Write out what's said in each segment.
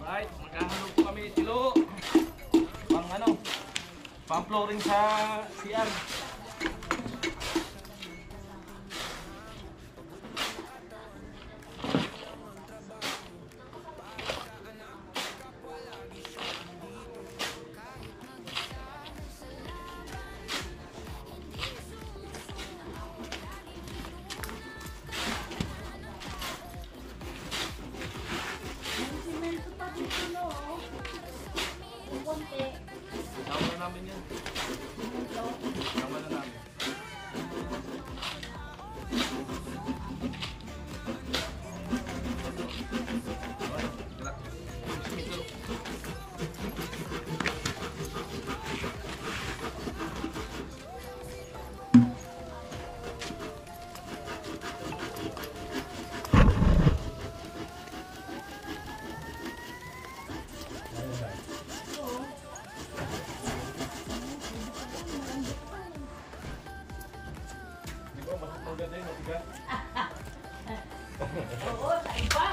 Alright, maghahanap po kami tilo. Pang ano, pang flooring sa CR. Tama na namin yan. Tama na namin. Oo, sa iba.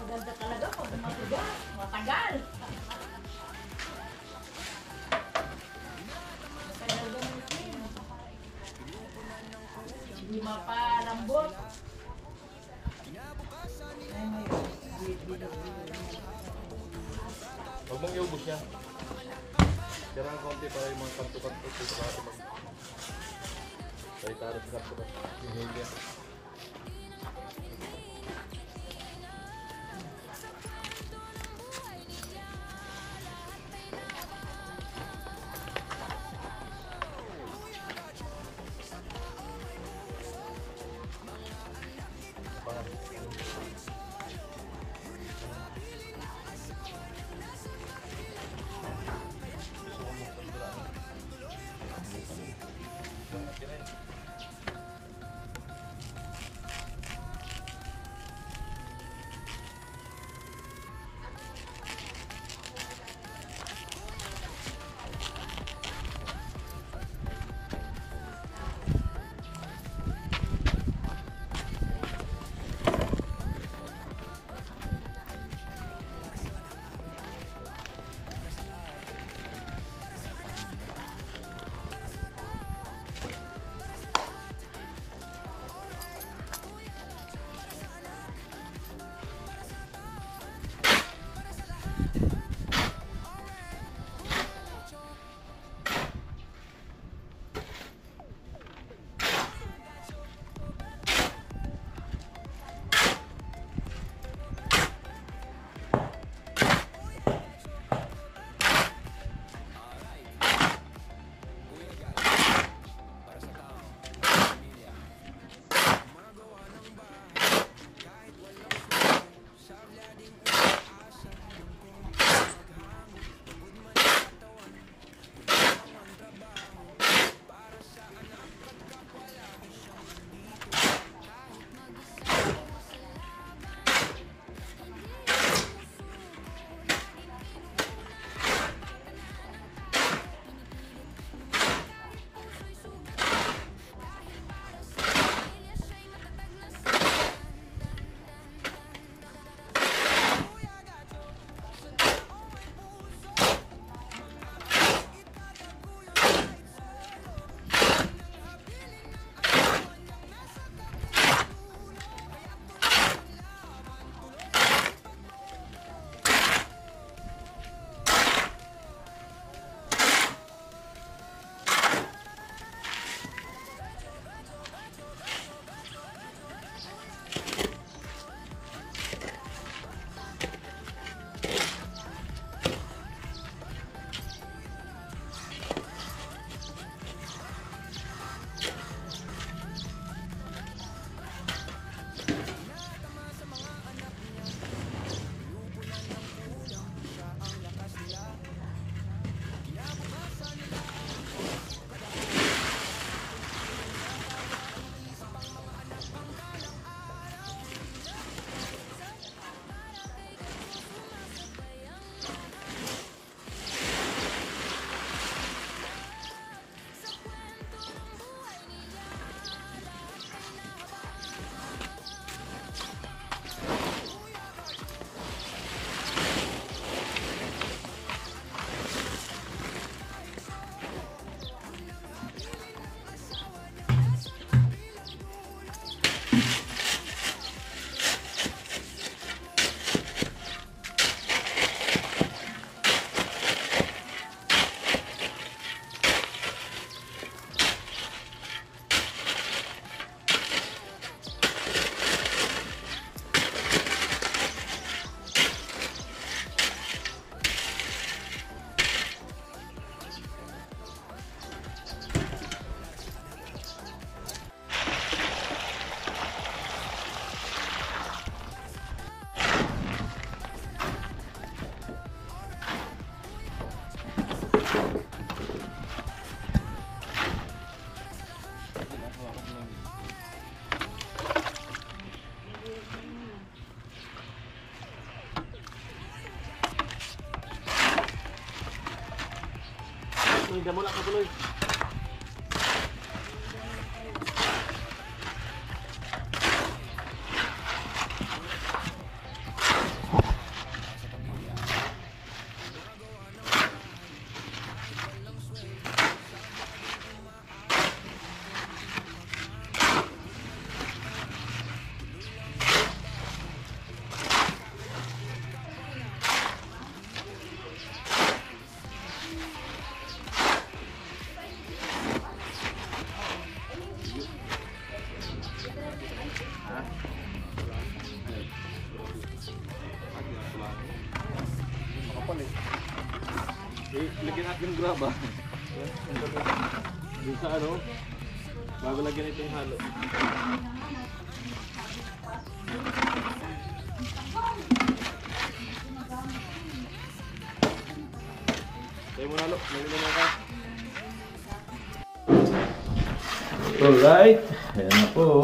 Maganda talaga pag matigas. Matagal. Kaya gamitin. Hindi mapalambot. Huwag mong iubos niya. Tira ang konti para yung mga kanto-kanto dito para mag... Tayo-tayo sa kanto-kanto. Hinihili yan. Hindi mo lang kapuloy. Lagyan natin yung graba. Yung sa ano, bago lagyan ito yung halo. Tayo mo halo, lagyan mo ka. Alright, ayan na po.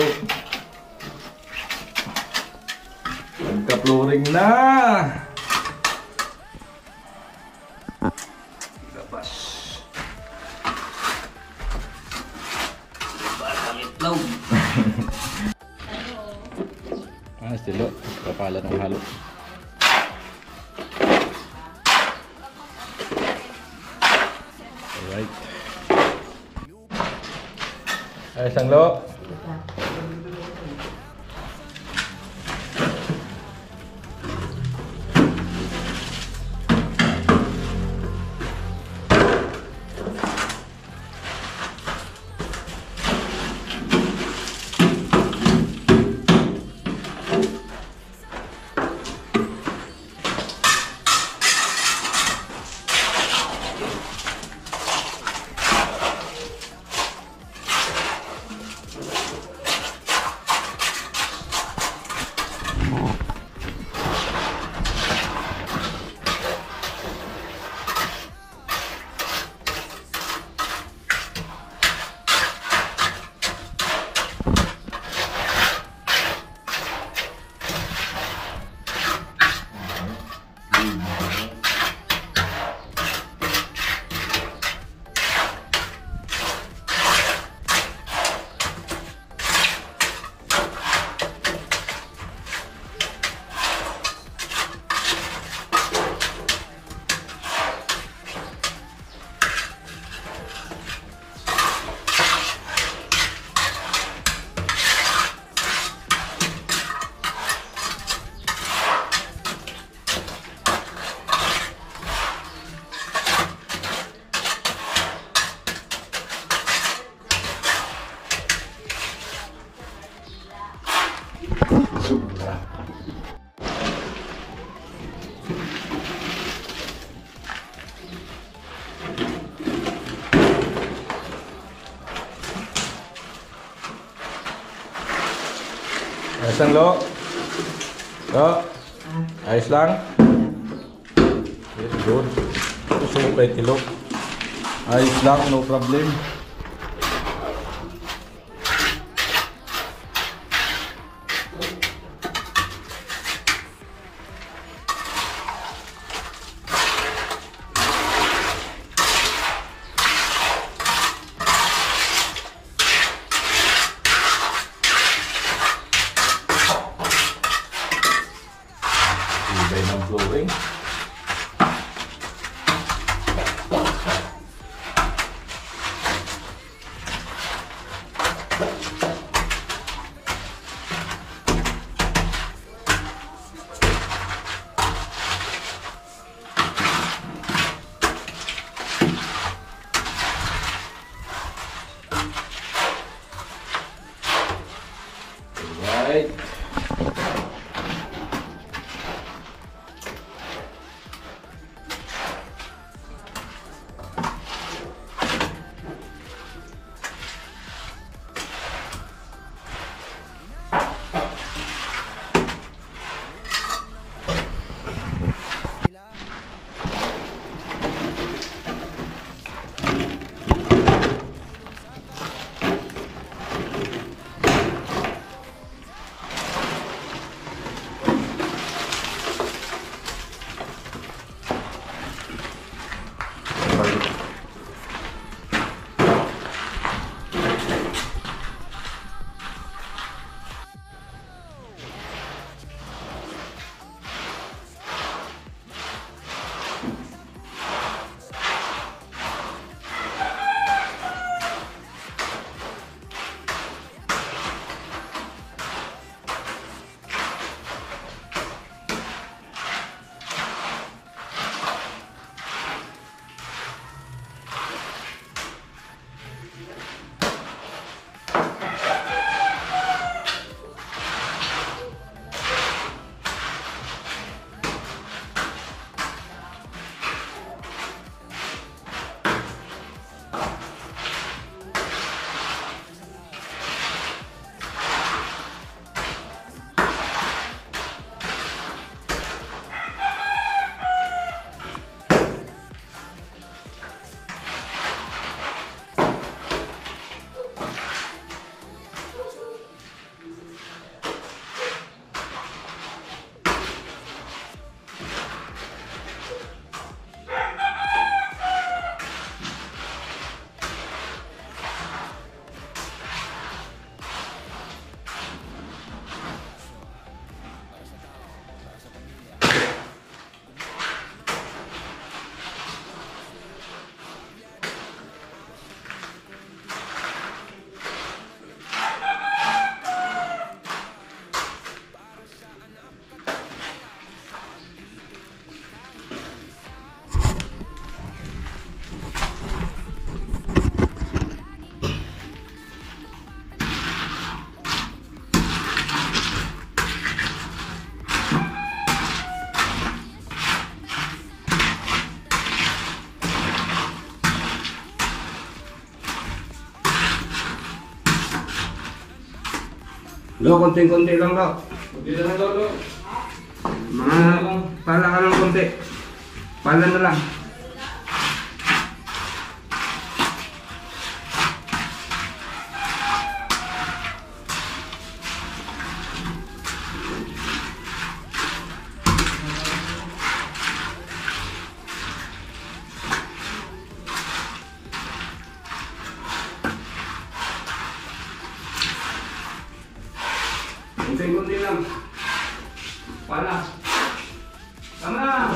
Nagka-flooring na! Labas. Itlog. Stilo. Kapala ng halo. Alright. Ayos ang lo. Ayos lang, Lo. Lo. Ayos lang. Very good. Gusto mo kay Tilo. Ayos lang, no problem. Ibay ng flooring. Right. Lo, konting-konti lang lo. Hindi na lolo. Mga pala ka ng konti. Pala na lang. Konti-konti lang. Pala. Tama na.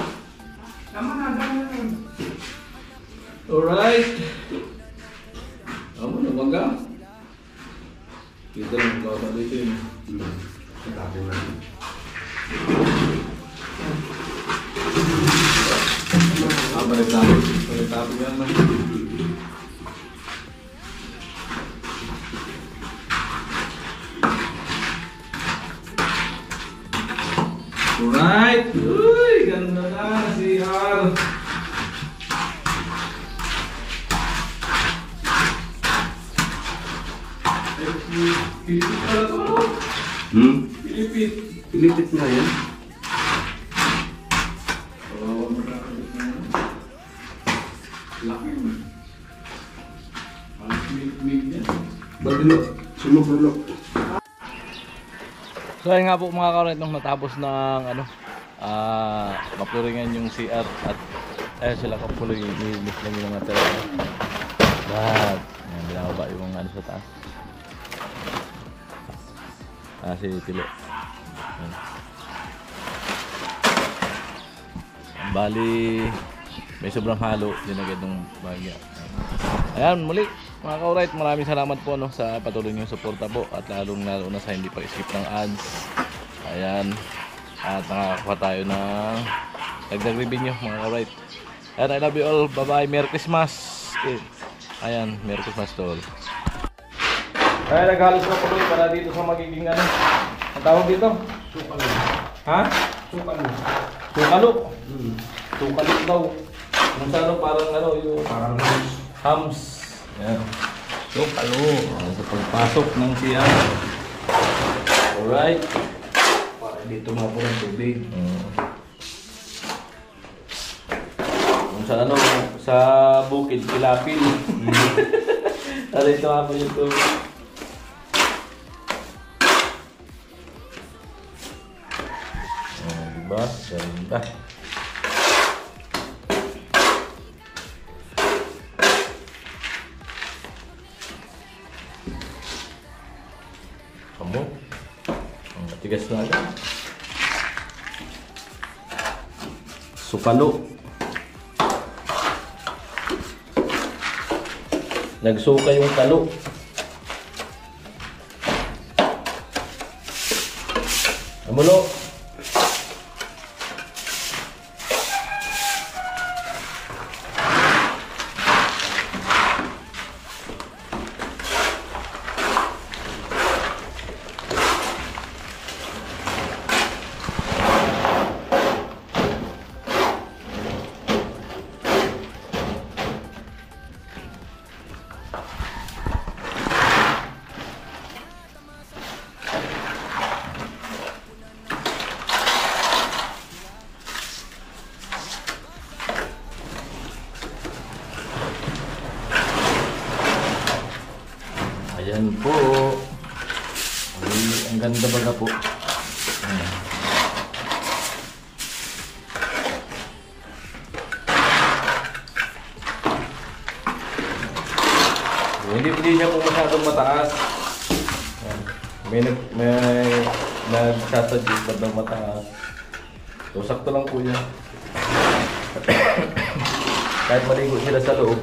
Tama na. Tama na. Alright. Ano na bangga? Kita lang ba ito dito yun? Tapos na. Balik tayo. Balik tayo yan man. Alright. Uy, ganda na si Al. Pilipit pala ito, ano? Pilipit. Pilipit na yan. Laki mo. Ang mig niya. Bagulo. Sumugulo. So ayun nga po mga ka-right, nung natapos ng mapuringan yung CR at ayun sila kapuloy, i-lift lang yung mga tela. Lahat. Ayan, binababa yung ano sa taas. Si Tilo. Ayan. Bali, may sobrang halo yun agad ng bagya. Ayan, muli mga ka-right, maraming salamat po sa patuloy niyong suporta po at lalo na sa hindi pag-skip ng ads. Ayan, at nakakakuha tayo ng dagdag revenue mga ka-right. Ayan, I love you all, bye bye, Merry Christmas. Ayan, Merry Christmas to all. Ayan, naghalos na po para dito sa magiging ang tawag dito? Sukalo. Ha? Sukalo. Sukalo. Sukalo daw. Kung sa parang yung Parang hams. Yan. Sukalo. Sa pagpasok ng siya. Alright. para dito mapuro ng tubig. Kung sa sa bukid, kilapil. Tara ito ako yung tubig. Diba? Ganda. Kamu? Ang matigas na agad. Sukalo. Nagsuka yung talo. Amulo. Ayan po. Ay, ang ganda baga po. Ayan. Hindi siya po masyadong mataas. Ayan. May nagsasadjust ba ng mataas. So sakto lang po yan. Kahit maligo sila sa loob,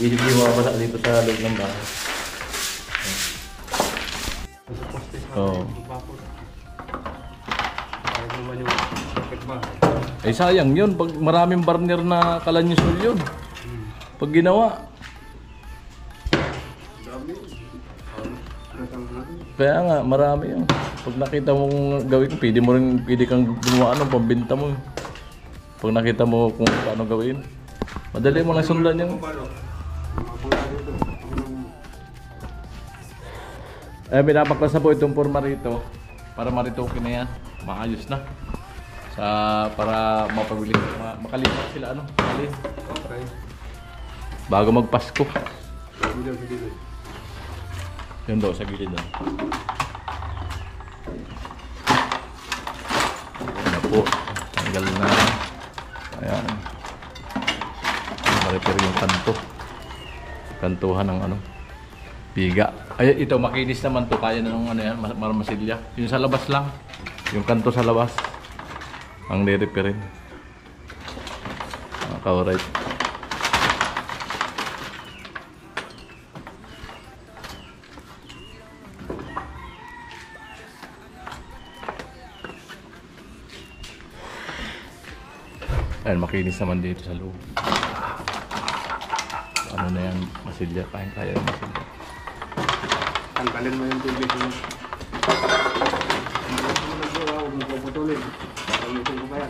hindi mabasa dito sa loob ng bahay. Oh. Eh sayang yun pag maraming burner na kalanyusol yun. Pag ginawa. Kaya nga marami yun. Pag nakita mong gawin, pwede kang gumawa ng pambenta mo. Pag nakita mo kung paano gawin, madali mo lang sundan yun. Binabaklas na po itong forma rito para maritoke na yan. Maayos na. Para mapabilis, makalipat sila makalin. Okay. Bago magpasko. Hindi daw sa gilid. Yun daw, sa gilid daw. Ayan na po. Tanggal na. Ayan. Ma-repair yung kanto. Kantuhan ng piga. Ay, ito makinis naman to. Kaya na ng yan, marmasilya. Yung sa labas lang. Yung kanto sa labas. Ang re-repairin. Alright. Ayan, makinis naman dito sa loob. Ano na yan, masilya. Kaya yung masilya. Tanggalin mo yung tubig mo. Huwag mo puputulin. Pagalitin ko kaya.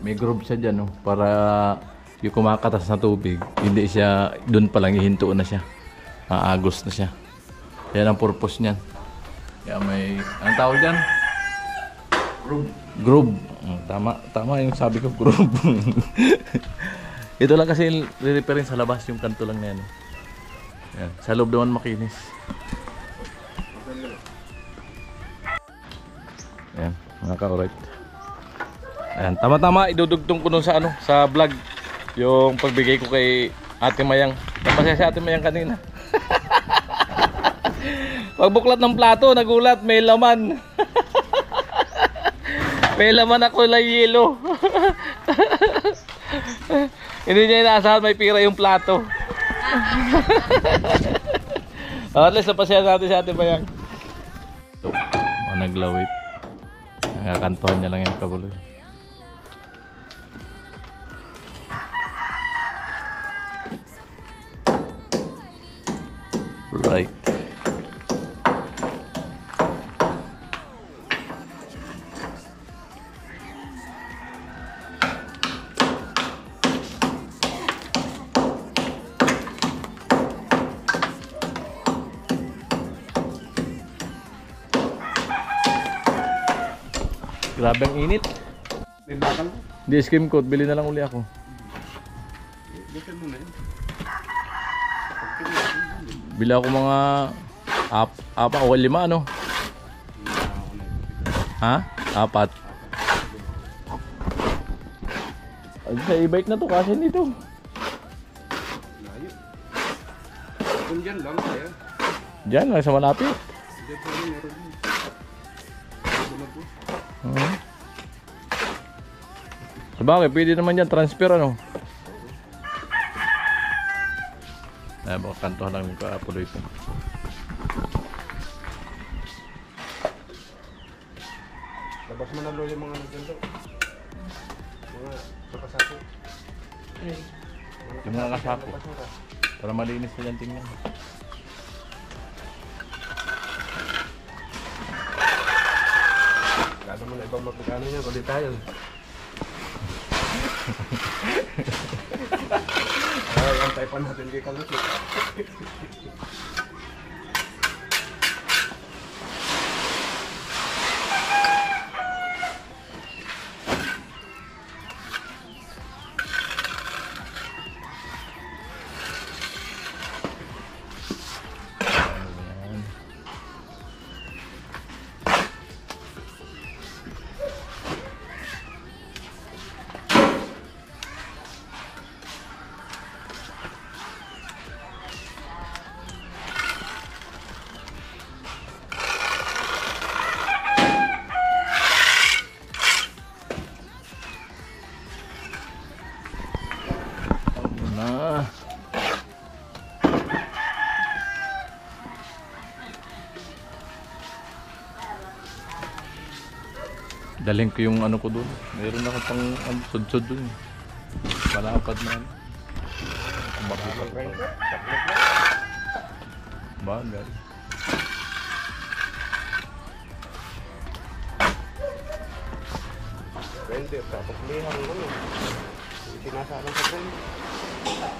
May groove siya dyan, no? Para yung kumakatas na tubig, hindi siya, doon pa lang ihinto na siya. Maagos na siya. Yan ang purpose niyan. Kaya anong tawag dyan? Groove. Groove. Tama yung sabi ko, groove. Ito lang kasi re-repairin sa labas, yung kanto lang na yan. Yan. Sa loob naman makinis. Ayan, mga ka-alright. Ayan, tama-tama idudugtong ko nun sa vlog yung pagbigay ko kay Ate Mayang. Napasaya si Ate Mayang kanina. Pagbuklat ng plato, nagulat, may laman. May laman ako na yelo. Hindi niya inaasahan may pira yung plato. At least napasaya natin si Ate Mayang. Ito, naglawit. Nakakantuhan niya lang yung kabuloy. Right. Grabe ang init. May bakal ko. Hindi skim coat, bili na lang uli ako. Dito mo na yun. Bili ako mga 4 o 5 ano? Ha? 4. Sa e-bike na to kasi nito. Layo. Kung dyan lang kaya. Diyan lang sa malapit. Hindi po rin meron din. Sabagay, pwede naman yan transfer ano. Ay, baka kantohan lang yung kaapuloy ko. Labas mo na lo yung mga nagdalo. Mga kasapo. Yung mga kasapo. Para malinis na yan tingnan. Lalo mo na ibang magkano niya, kulit tayo. Ay, antay pa natin kay Kalusi. Na. Daling ko yung ano ko doon. Meron ako pang sud-sud doon. Malapad na. Bagay. Pwede, tapos lihang ano. Sinasalang sa pwede.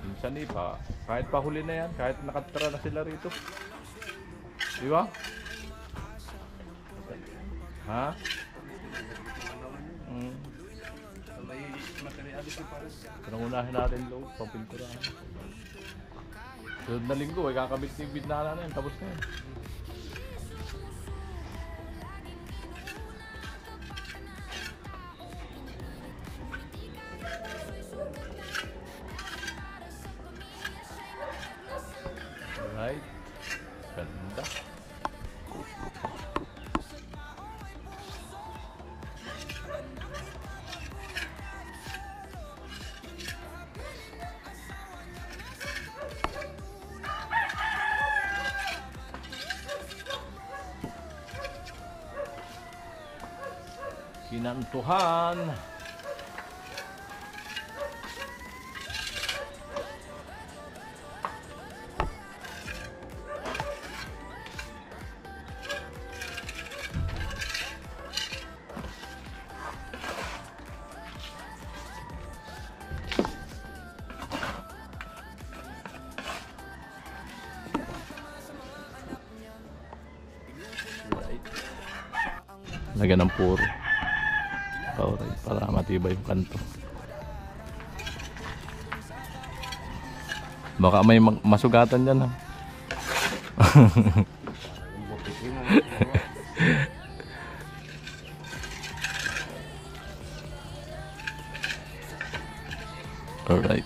Minsan kahit pahuli na yan, kahit nakatira na sila rito. Di ba? Ha? May materialis yung parang. Panangunahin natin load, papinturahan. Sunod na linggo, ay kakabit yung bitnala na yan, tapos na yan. Alright. Ganda. Kinantuhan. Lagyan ng puro. Alright, para matibay yung kanto. Baka may masugatan dyan ha. Alright.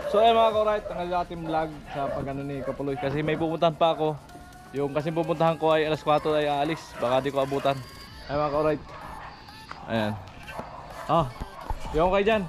So ayun mga ka-right, ang ating vlog sa pag-ano ni Kapuloy. Kasi may pupuntahan pa ako. Yung kasi pupuntahan ko ay alas 4 ay aalis. Baka di ko abutan. Ayun mga ka-right. Ayan. Ah, yung kayo dyan.